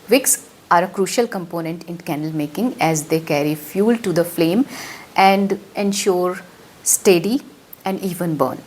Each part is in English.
Wicks are a crucial component in candle making as they carry fuel to the flame and ensure steady and even burn.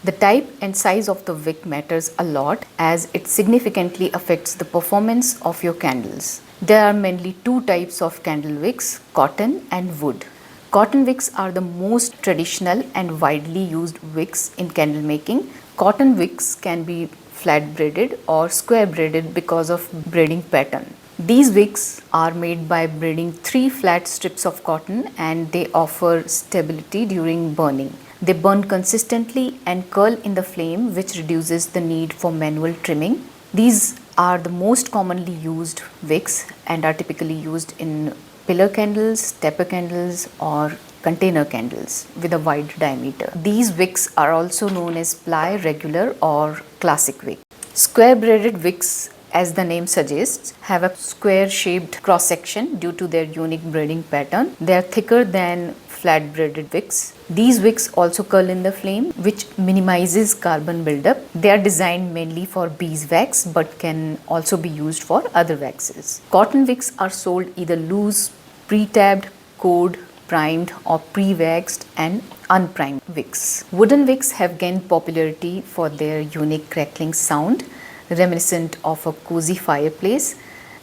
The type and size of the wick matters a lot as it significantly affects the performance of your candles. There are mainly two types of candle wicks, cotton and wood. Cotton wicks are the most traditional and widely used wicks in candle making. Cotton wicks can be flat braided or square braided because of braiding pattern. These wicks are made by braiding 3 flat strips of cotton and they offer stability during burning. They burn consistently and curl in the flame, which reduces the need for manual trimming. These are the most commonly used wicks and are typically used in pillar candles, taper candles or container candles with a wide diameter. These wicks are also known as ply, regular or classic wick. Square braided wicks, as the name suggests, have a square shaped cross section due to their unique braiding pattern. They are thicker than flat braided wicks. These wicks also curl in the flame, which minimizes carbon buildup. They are designed mainly for beeswax but can also be used for other waxes. Cotton wicks are sold either loose, pre-tabbed, cored, primed or pre-waxed and unprimed wicks. Wooden wicks have gained popularity for their unique crackling sound reminiscent of a cozy fireplace.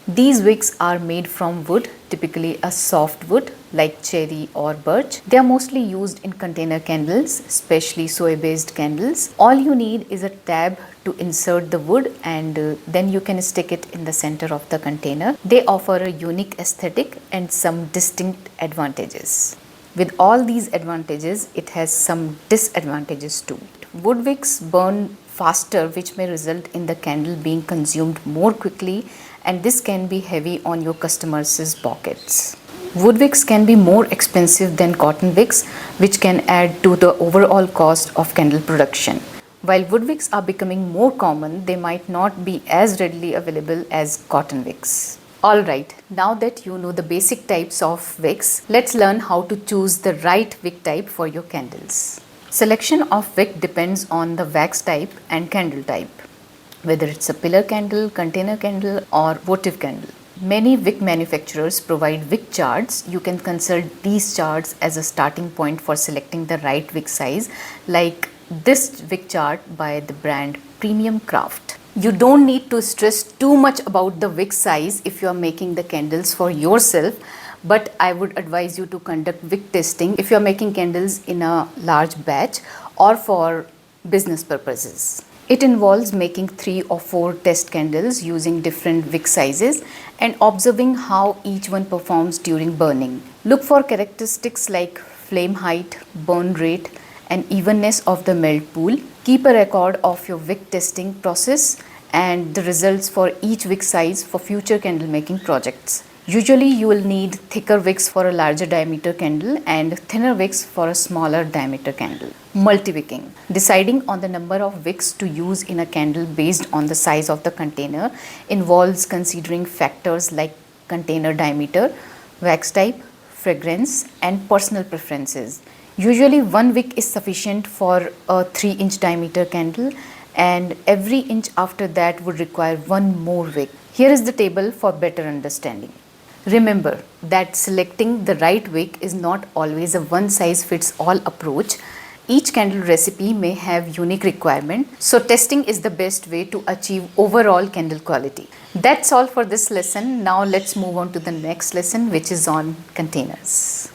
These wicks are made from wood, typically a soft wood like cherry or birch. They are mostly used in container candles, especially soy-based candles. All you need is a tab to insert the wood and then you can stick it in the center of the container. They offer a unique aesthetic and some distinct advantages. With all these advantages, it has some disadvantages too. Wood wicks burn faster, which may result in the candle being consumed more quickly, and this can be heavy on your customers' pockets. Wood wicks can be more expensive than cotton wicks, which can add to the overall cost of candle production. While wood wicks are becoming more common, they might not be as readily available as cotton wicks. Alright, now that you know the basic types of wicks, let's learn how to choose the right wick type for your candles. Selection of wick depends on the wax type and candle type, whether it's a pillar candle, container candle or votive candle. Many wick manufacturers provide wick charts. You can consult these charts as a starting point for selecting the right wick size, like this wick chart by the brand Premium Craft. You don't need to stress too much about the wick size if you are making the candles for yourself, but I would advise you to conduct wick testing if you are making candles in a large batch or for business purposes. It involves making 3 or 4 test candles using different wick sizes and observing how each one performs during burning. Look for characteristics like flame height, burn rate, and evenness of the melt pool. Keep a record of your wick testing process and the results for each wick size for future candle making projects. Usually you will need thicker wicks for a larger diameter candle and thinner wicks for a smaller diameter candle. Multi-wicking. Deciding on the number of wicks to use in a candle based on the size of the container involves considering factors like container diameter, wax type, fragrance and personal preferences. Usually 1 wick is sufficient for a 3-inch diameter candle and every inch after that would require 1 more wick. Here is the table for better understanding. Remember that selecting the right wick is not always a one-size-fits-all approach. Each candle recipe may have unique requirements, so testing is the best way to achieve overall candle quality. That's all for this lesson. Now let's move on to the next lesson, which is on containers.